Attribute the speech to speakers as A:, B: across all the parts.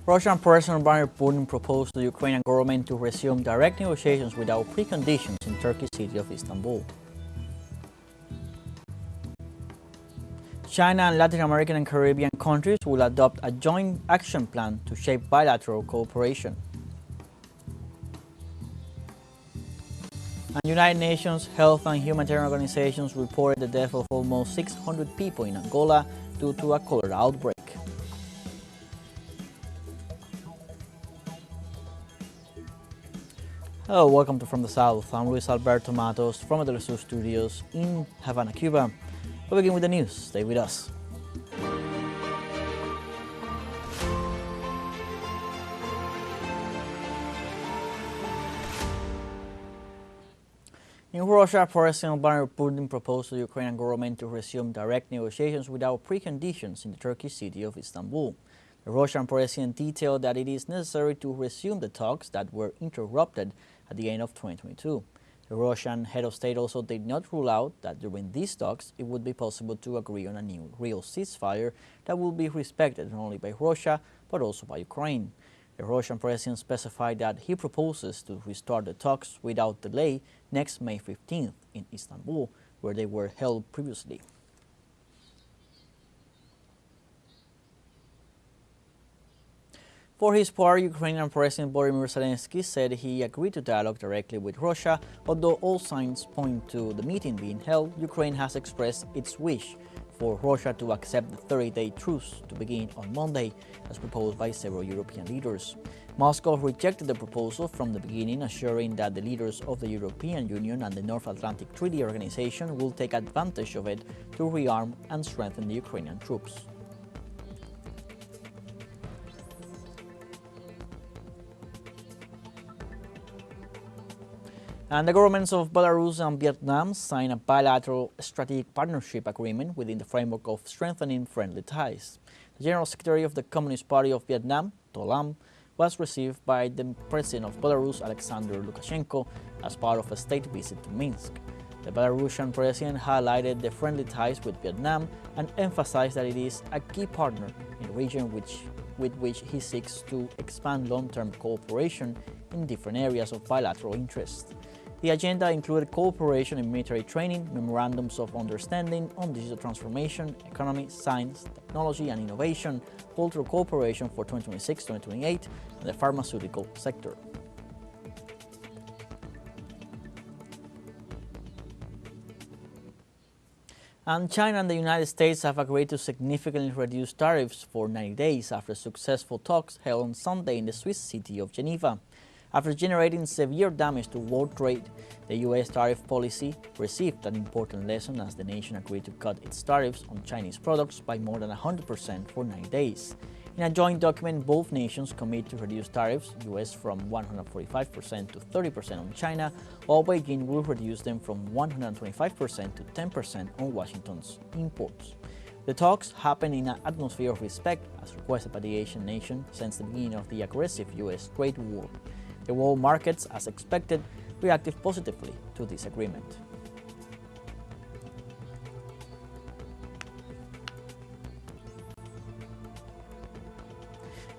A: Russian President Vladimir Putin proposed to the Ukrainian government to resume direct negotiations without preconditions in Turkey's city of Istanbul. China and Latin American and Caribbean countries will adopt a joint action plan to shape bilateral cooperation. And United Nations Health and Humanitarian Organizations reported the death of almost 600 people in Angola due to a cholera outbreak. Hello, welcome to From the South. I'm Luis Alberto Matos from the teleSUR studios in Havana, Cuba. We'll begin with the news. Stay with us. In Russia, President Vladimir Putin proposed to the Ukrainian government to resume direct negotiations without preconditions in the Turkish city of Istanbul. The Russian president detailed that it is necessary to resume the talks that were interrupted at the end of 2022. The Russian head of state also did not rule out that during these talks it would be possible to agree on a new real ceasefire that will be respected not only by Russia but also by Ukraine. The Russian president specified that he proposes to restart the talks without delay next May 15th in Istanbul, where they were held previously. For his part, Ukrainian President Volodymyr Zelensky said he agreed to dialogue directly with Russia, although all signs point to the meeting being held. Ukraine has expressed its wish for Russia to accept the 30-day truce to begin on Monday, as proposed by several European leaders. Moscow rejected the proposal from the beginning, assuring that the leaders of the European Union and the North Atlantic Treaty Organization will take advantage of it to rearm and strengthen the Ukrainian troops. And the governments of Belarus and Vietnam signed a bilateral strategic partnership agreement within the framework of strengthening friendly ties. The General Secretary of the Communist Party of Vietnam, To Lam, was received by the President of Belarus, Alexander Lukashenko, as part of a state visit to Minsk. The Belarusian President highlighted the friendly ties with Vietnam and emphasized that it is a key partner in the region with which he seeks to expand long-term cooperation in different areas of bilateral interest. The agenda included cooperation in military training, memorandums of understanding on digital transformation, economy, science, technology and innovation, cultural cooperation for 2026-2028, and the pharmaceutical sector. And China and the United States have agreed to significantly reduce tariffs for 90 days after successful talks held on Sunday in the Swiss city of Geneva. After generating severe damage to world trade, the U.S. tariff policy received an important lesson as the nation agreed to cut its tariffs on Chinese products by more than 100% for 90 days. In a joint document, both nations commit to reduce tariffs, U.S. from 145% to 30% on China, while Beijing will reduce them from 125% to 10% on Washington's imports. The talks happen in an atmosphere of respect, as requested by the Asian nation since the beginning of the aggressive U.S. trade war. The world markets, as expected, reacted positively to this agreement.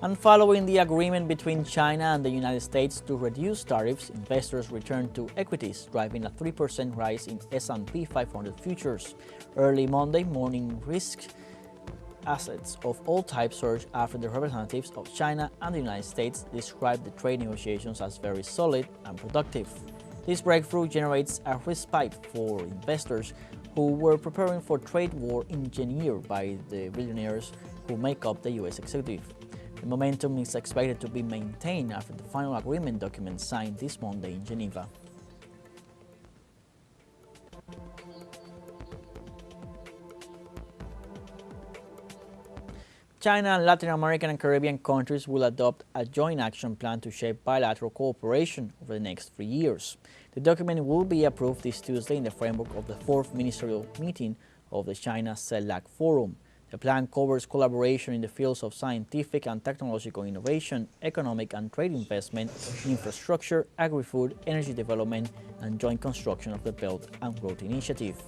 A: And following the agreement between China and the United States to reduce tariffs, investors returned to equities, driving a 3% rise in S&P 500 futures. Early Monday morning, risk assets of all types surged after the representatives of China and the United States described the trade negotiations as very solid and productive. This breakthrough generates a respite for investors who were preparing for trade war engineered by the billionaires who make up the U.S. executive. The momentum is expected to be maintained after the final agreement document signed this Monday in Geneva. China and Latin American and Caribbean countries will adopt a joint action plan to shape bilateral cooperation over the next 3 years. The document will be approved this Tuesday in the framework of the 4th ministerial meeting of the China CELAC Forum. The plan covers collaboration in the fields of scientific and technological innovation, economic and trade investment, infrastructure, agri-food, energy development, and joint construction of the Belt and Road Initiative.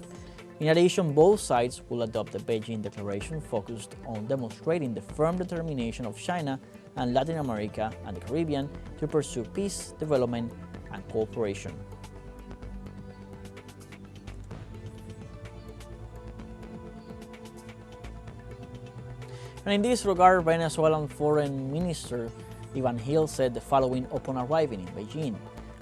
A: In addition, both sides will adopt the Beijing Declaration focused on demonstrating the firm determination of China and Latin America and the Caribbean to pursue peace, development, and cooperation. And in this regard, Venezuelan Foreign Minister Ivan Hill said the following upon arriving in Beijing: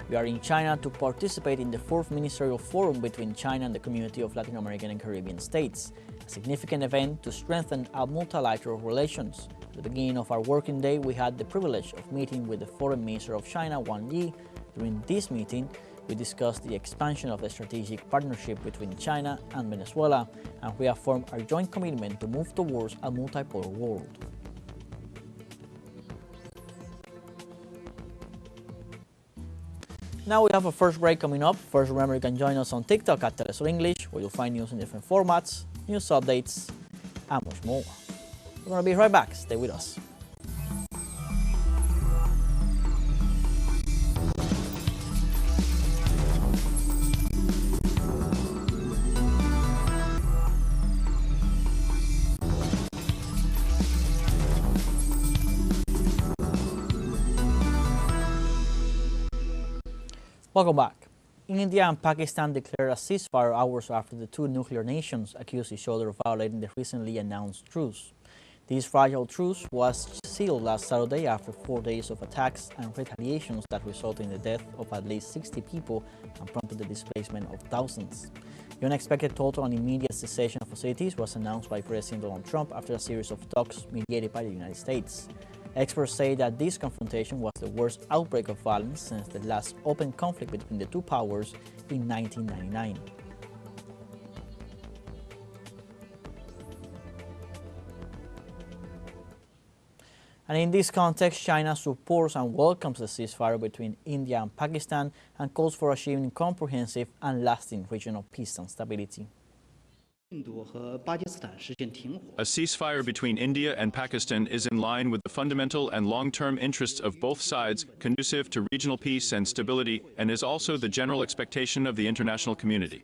A: "We are in China to participate in the 4th Ministerial Forum between China and the Community of Latin American and Caribbean States, a significant event to strengthen our multilateral relations. At the beginning of our working day, we had the privilege of meeting with the Foreign Minister of China, Wang Yi. During this meeting, we discussed the expansion of the strategic partnership between China and Venezuela and reaffirmed our joint commitment to move towards a multipolar world." Now we have a first break coming up. First, remember you can join us on TikTok at teleSUR English, where you'll find news in different formats, news updates, and much more. We're going to be right back. Stay with us. Welcome back. India and Pakistan declared a ceasefire hours after the two nuclear nations accused each other of violating the recently announced truce. This fragile truce was sealed last Saturday after 4 days of attacks and retaliations that resulted in the death of at least 60 people and prompted the displacement of thousands. The unexpected total and immediate cessation of hostilities was announced by President Donald Trump after a series of talks mediated by the United States. Experts say that this confrontation was the worst outbreak of violence since the last open conflict between the two powers in 1999. And in this context, China supports and welcomes the ceasefire between India and Pakistan and calls for achieving comprehensive and lasting regional peace and stability.
B: A ceasefire between India and Pakistan is in line with the fundamental and long-term interests of both sides, conducive to regional peace and stability, and is also the general expectation of the international community.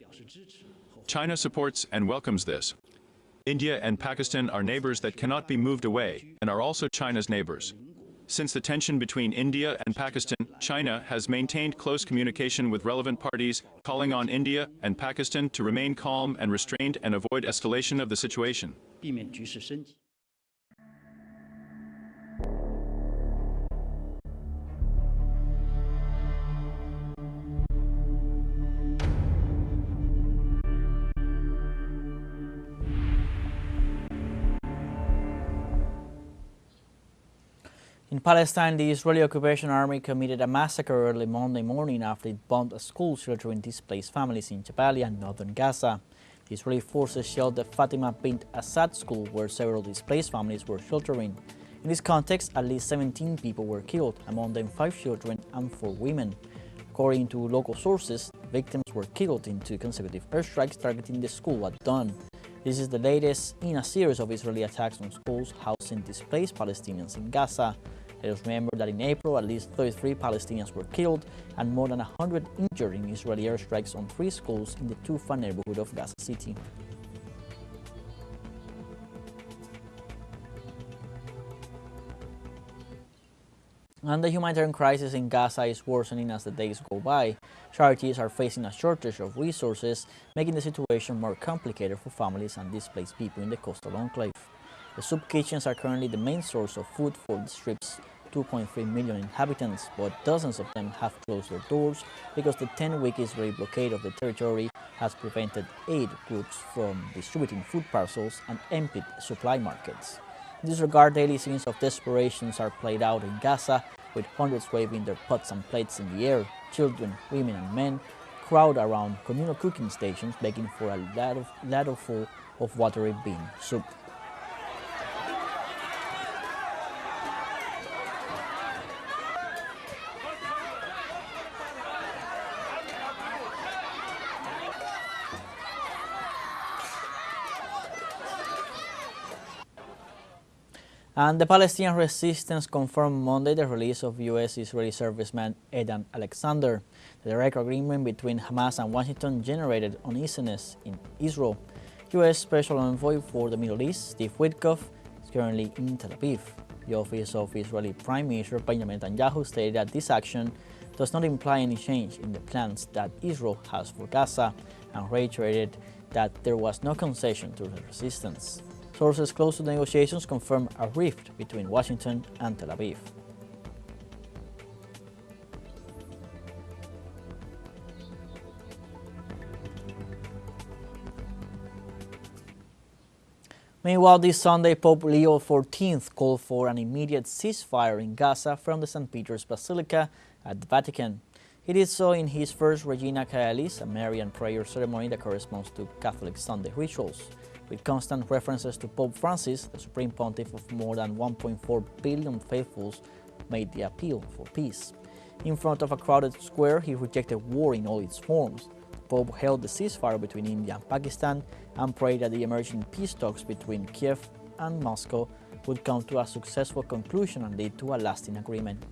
B: China supports and welcomes this. India and Pakistan are neighbors that cannot be moved away and are also China's neighbors. Since the tension between India and Pakistan, China has maintained close communication with relevant parties, calling on India and Pakistan to remain calm and restrained and avoid escalation of the situation.
A: In Palestine, the Israeli occupation army committed a massacre early Monday morning after it bombed a school sheltering displaced families in Jabalia, northern Gaza. The Israeli forces shelled the Fatima bint Assad school where several displaced families were sheltering. In this context, at least 17 people were killed, among them 5 children and 4 women. According to local sources, victims were killed in 2 consecutive airstrikes targeting the school at dawn. This is the latest in a series of Israeli attacks on schools housing displaced Palestinians in Gaza. Let us remember that in April, at least 33 Palestinians were killed and more than 100 injured in Israeli airstrikes on 3 schools in the Tufa neighborhood of Gaza City. And the humanitarian crisis in Gaza is worsening as the days go by. Charities are facing a shortage of resources, making the situation more complicated for families and displaced people in the coastal enclave. The soup kitchens are currently the main source of food for the strip's 2.3 million inhabitants, but dozens of them have closed their doors because the 10-week Israeli blockade of the territory has prevented aid groups from distributing food parcels and emptied supply markets. In this regard, daily scenes of desperation are played out in Gaza, with hundreds waving their pots and plates in the air. Children, women and men crowd around communal cooking stations begging for a ladle full of watery bean soup. And the Palestinian resistance confirmed Monday the release of U.S.-Israeli serviceman Edan Alexander. The direct agreement between Hamas and Washington generated uneasiness in Israel. U.S. Special Envoy for the Middle East, Steve Witkoff, is currently in Tel Aviv. The office of Israeli Prime Minister Benjamin Netanyahu stated that this action does not imply any change in the plans that Israel has for Gaza and reiterated that there was no concession to the resistance. Sources close to the negotiations confirm a rift between Washington and Tel Aviv. Meanwhile, this Sunday, Pope Leo XIV called for an immediate ceasefire in Gaza from the St. Peter's Basilica at the Vatican. He did so in his first Regina Caelis, a Marian prayer ceremony that corresponds to Catholic Sunday rituals. With constant references to Pope Francis, the Supreme Pontiff of more than 1.4 billion faithfuls made the appeal for peace. In front of a crowded square, he rejected war in all its forms. Pope held the ceasefire between India and Pakistan and prayed that the emerging peace talks between Kiev and Moscow would come to a successful conclusion and lead to a lasting agreement.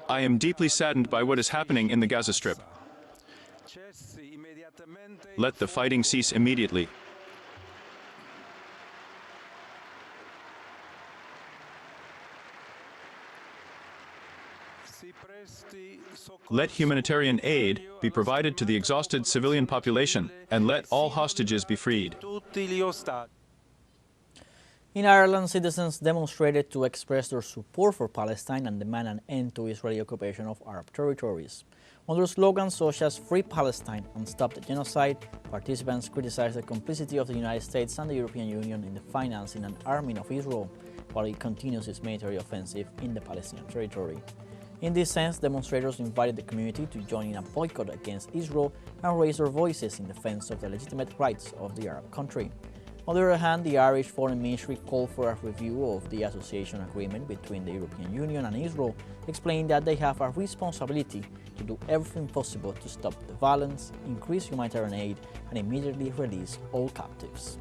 B: I am deeply saddened by what is happening in the Gaza Strip. Let the fighting cease immediately. Let humanitarian aid be provided to the exhausted civilian population, and let all hostages be freed.
A: In Ireland, citizens demonstrated to express their support for Palestine and demand an end to Israeli occupation of Arab territories. Under slogans such as Free Palestine and Stop the Genocide, participants criticized the complicity of the United States and the European Union in the financing and arming of Israel, while it continues its military offensive in the Palestinian territory. In this sense, demonstrators invited the community to join in a boycott against Israel and raise their voices in defense of the legitimate rights of the Arab country. On the other hand, the Irish Foreign Ministry called for a review of the association agreement between the European Union and Israel, explaining that they have a responsibility to do everything possible to stop the violence, increase humanitarian aid, and immediately release all captives.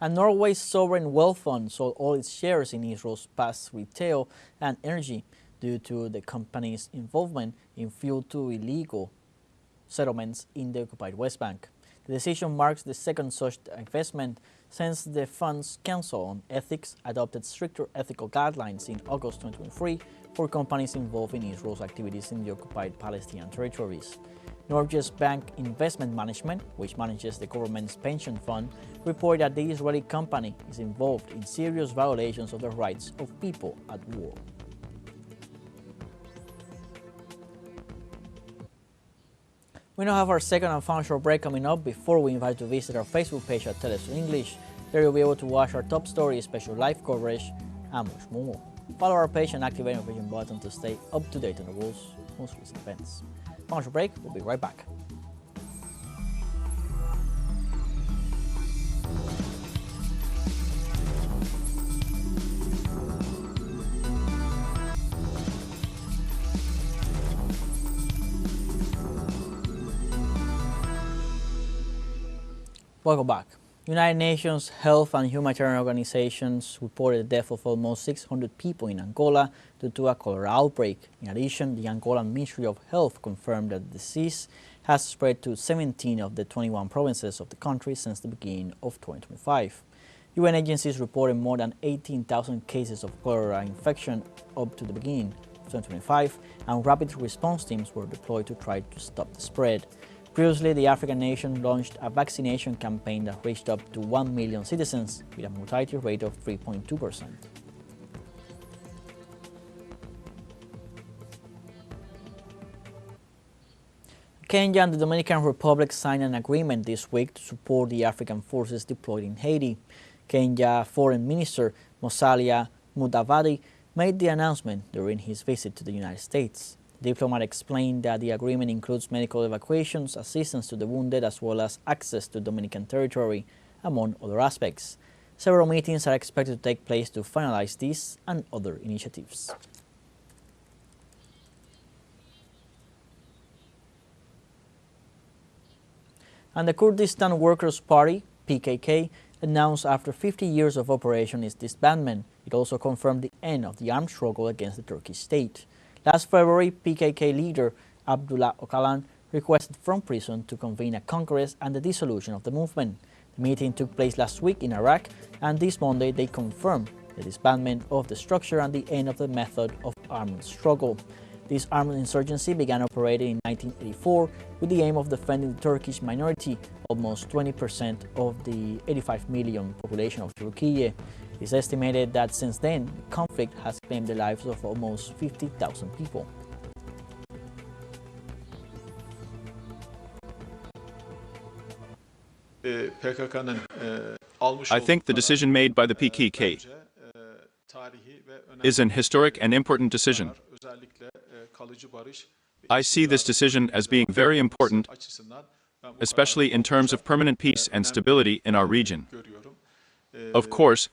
A: And Norway's sovereign wealth fund sold all its shares in Israel's past retail and energy due to the company's involvement in fuel to illegal settlements in the occupied West Bank. The decision marks the second such investment since the fund's Council on Ethics adopted stricter ethical guidelines in August 2023 for companies involved in Israel's activities in the occupied Palestinian territories. Norges Bank Investment Management, which manages the government's pension fund, reported that the Israeli company is involved in serious violations of the rights of people at war. We now have our second and final short break coming up. Before we invite you to visit our Facebook page at teleSUR English. There you'll be able to watch our top stories, special live coverage, and much more. Follow our page and activate the notification button to stay up to date on the world's most recent events. Final short break, we'll be right back. Welcome back. United Nations Health and Humanitarian Organizations reported the death of almost 600 people in Angola due to a cholera outbreak. In addition, the Angolan Ministry of Health confirmed that the disease has spread to 17 of the 21 provinces of the country since the beginning of 2025. UN agencies reported more than 18,000 cases of cholera infection up to the beginning of 2025, and rapid response teams were deployed to try to stop the spread. Previously, the African nation launched a vaccination campaign that reached up to 1 million citizens with a mortality rate of 3.2%. Kenya and the Dominican Republic signed an agreement this week to support the African forces deployed in Haiti. Kenya Foreign Minister Musalia Mudavadi made the announcement during his visit to the United States. The diplomat explained that the agreement includes medical evacuations, assistance to the wounded, as well as access to Dominican territory, among other aspects. Several meetings are expected to take place to finalize these and other initiatives. And the Kurdistan Workers' Party, PKK, announced after 50 years of operation its disbandment. It also confirmed the end of the armed struggle against the Turkish state. Last February, PKK leader Abdullah Öcalan requested from prison to convene a congress and the dissolution of the movement. The meeting took place last week in Iraq, and this Monday they confirmed the disbandment of the structure and the end of the method of armed struggle. This armed insurgency began operating in 1984 with the aim of defending the Turkish minority, almost 20% of the 85 million population of Turkey. It is estimated that since then, the conflict has claimed the lives of almost 50,000 people.
B: I think the decision made by the PKK is an historic and important decision. I see this decision as being very important, especially in terms of permanent peace and stability in our region. Of course,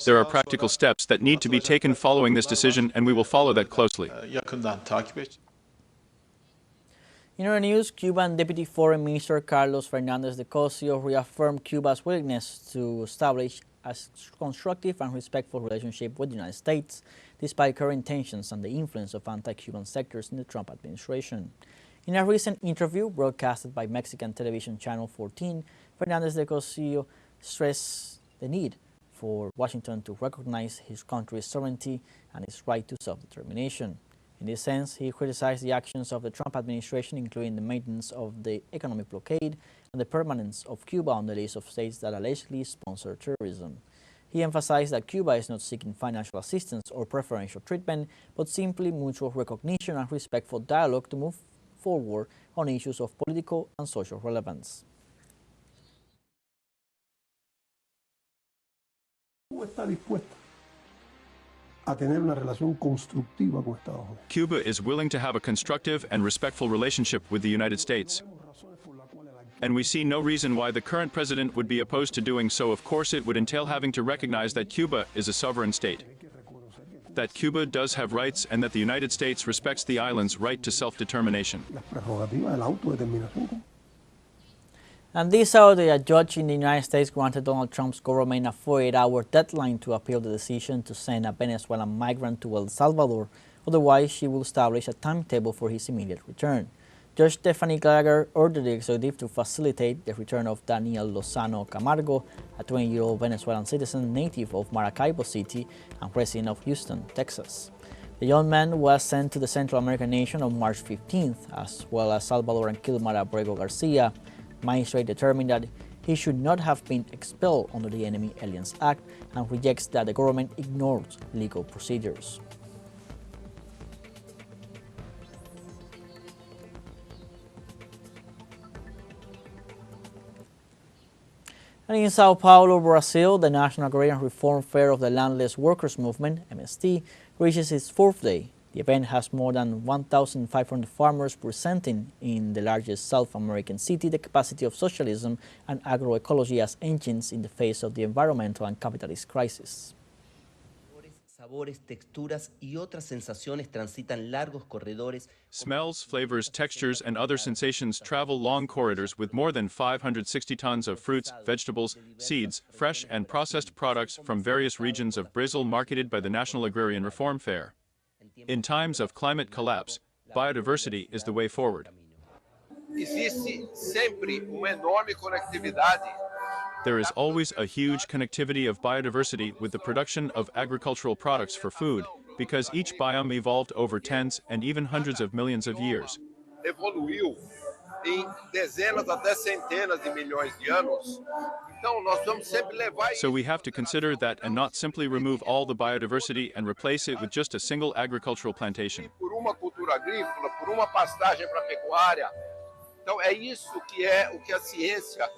B: there are practical steps that need to be taken following this decision, and we will follow that closely.
A: In other news, Cuban Deputy Foreign Minister Carlos Fernández de Cosio reaffirmed Cuba's willingness to establish a constructive and respectful relationship with the United States, despite current tensions and the influence of anti-Cuban sectors in the Trump administration. In a recent interview broadcasted by Mexican television channel 14, Fernández de Cosio stressed the need for Washington to recognize his country's sovereignty and its right to self-determination. In this sense, he criticized the actions of the Trump administration, including the maintenance of the economic blockade and the permanence of Cuba on the list of states that allegedly sponsor terrorism. He emphasized that Cuba is not seeking financial assistance or preferential treatment, but simply mutual recognition and respectful dialogue to move forward on issues of political and social relevance.
B: Cuba is willing to have a constructive and respectful relationship with the United States. And we see no reason why the current president would be opposed to doing so. Of course, it would entail having to recognize that Cuba is a sovereign state, that Cuba does have rights, and that the United States respects the island's right to self-determination.
A: And this Saturday, a judge in the United States granted Donald Trump's government a 48-hour deadline to appeal the decision to send a Venezuelan migrant to El Salvador. Otherwise, she will establish a timetable for his immediate return. Judge Stephanie Gallagher ordered the executive to facilitate the return of Daniel Lozano Camargo, a 20-year-old Venezuelan citizen native of Maracaibo City and resident of Houston, Texas. The young man was sent to the Central American nation on March 15th, as well as Salvadoran Kilmar Abrego Garcia. The magistrate determined that he should not have been expelled under the Enemy Aliens Act and rejects that the government ignores legal procedures. And in Sao Paulo, Brazil, the National Agrarian Reform Fair of the Landless Workers Movement, MST, reaches its fourth day. The event has more than 1,500 farmers presenting in the largest South American city the capacity of socialism and agroecology as engines in the face of the environmental and capitalist crisis.
C: Sabores, texturas y otras sensaciones transitan largos corredores.
B: Smells, flavors, textures, and other sensations travel long corridors with more than 560 tons of fruits, vegetables, seeds, fresh and processed products from various regions of Brazil marketed by the National Agrarian Reform Fair. In times of climate collapse, biodiversity is the way forward.
D: Existe sempre uma enorme conectividade.
B: There is always a huge connectivity of biodiversity with the production of agricultural products for food, because each biome evolved over tens and even hundreds of millions of years.
D: Evoluiu em dezenas até centenas de milhões de anos. Então nós vamos sempre levar.
B: So we have to consider that and not simply remove all the biodiversity and replace it with just a single agricultural plantation.
D: Por uma cultura agrícola, por uma pastagem para pecuária. Então é isso que o que a ciência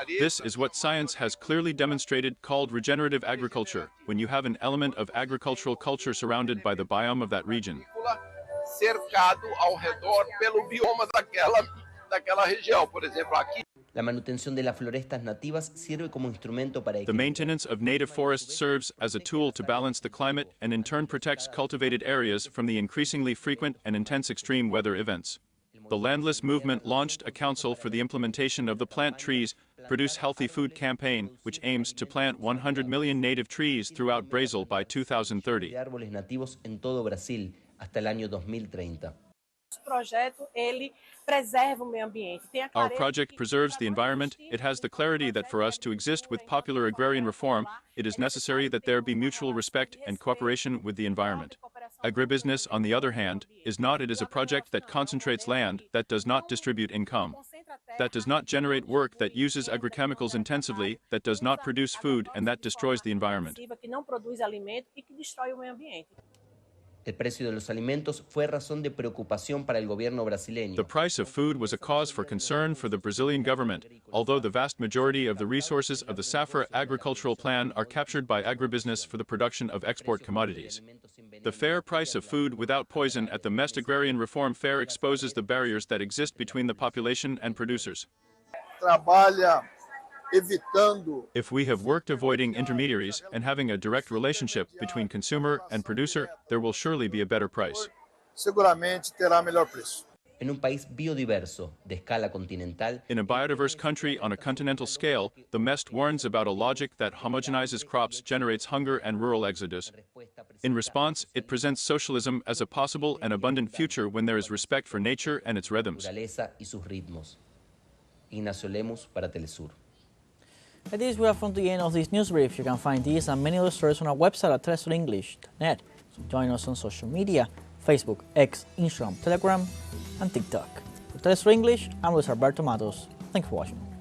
B: This is what science has clearly demonstrated, called regenerative agriculture, when you have an element of agricultural culture surrounded by the biome of that region.
D: Cercado ao redor pelo bioma daquela região, por exemplo, aqui.
C: La manutención de las florestas nativas sirve como instrumento para
B: The maintenance of native forests serves as a tool to balance the climate and in turn protects cultivated areas from the increasingly frequent and intense extreme weather events. The Landless Movement launched a council for the implementation of the Plant Trees, Produce Healthy Food campaign, which aims to plant 100 million native trees throughout Brazil by 2030.
C: De árboles nativos en todo Brasil hasta el año 2030.
B: Our project preserves the environment. It has the clarity that for us to exist with popular agrarian reform, it is necessary that there be mutual respect and cooperation with the environment. Agribusiness, on the other hand, is not. It is a project that concentrates land, that does not distribute income, that does not generate work, that uses agrochemicals intensively, that does not produce food, and that destroys the environment.
C: El precio de los alimentos fue razón de preocupación para el gobierno brasileño.
B: The price of food was a cause for concern for the Brazilian government, although the vast majority of the resources of the SAFRA agricultural plan are captured by agribusiness for the production of export commodities. The fair price of food without poison at the MEST Agrarian Reform Fair exposes the barriers that exist between the population and producers. If we have worked avoiding intermediaries and having a direct relationship between consumer and producer, there will surely be a better price.
C: En un país biodiverso, de escala continental,
B: In a biodiverse country on a continental scale, the MEST warns about a logic that homogenizes crops, generates hunger and rural exodus. In response, it presents socialism as a possible and abundant future when there is respect for nature and its rhythms.
C: naturaleza y sus ritmos. Ignacio Lemus para Telesur.
A: At this, we have come to the end of this news brief. You can find these and many other stories on our website at telesurenglish.net. So join us on social media, Facebook, X, Instagram, Telegram, and TikTok. For Telesur English, I'm Luis Alberto Matos. Thanks for watching.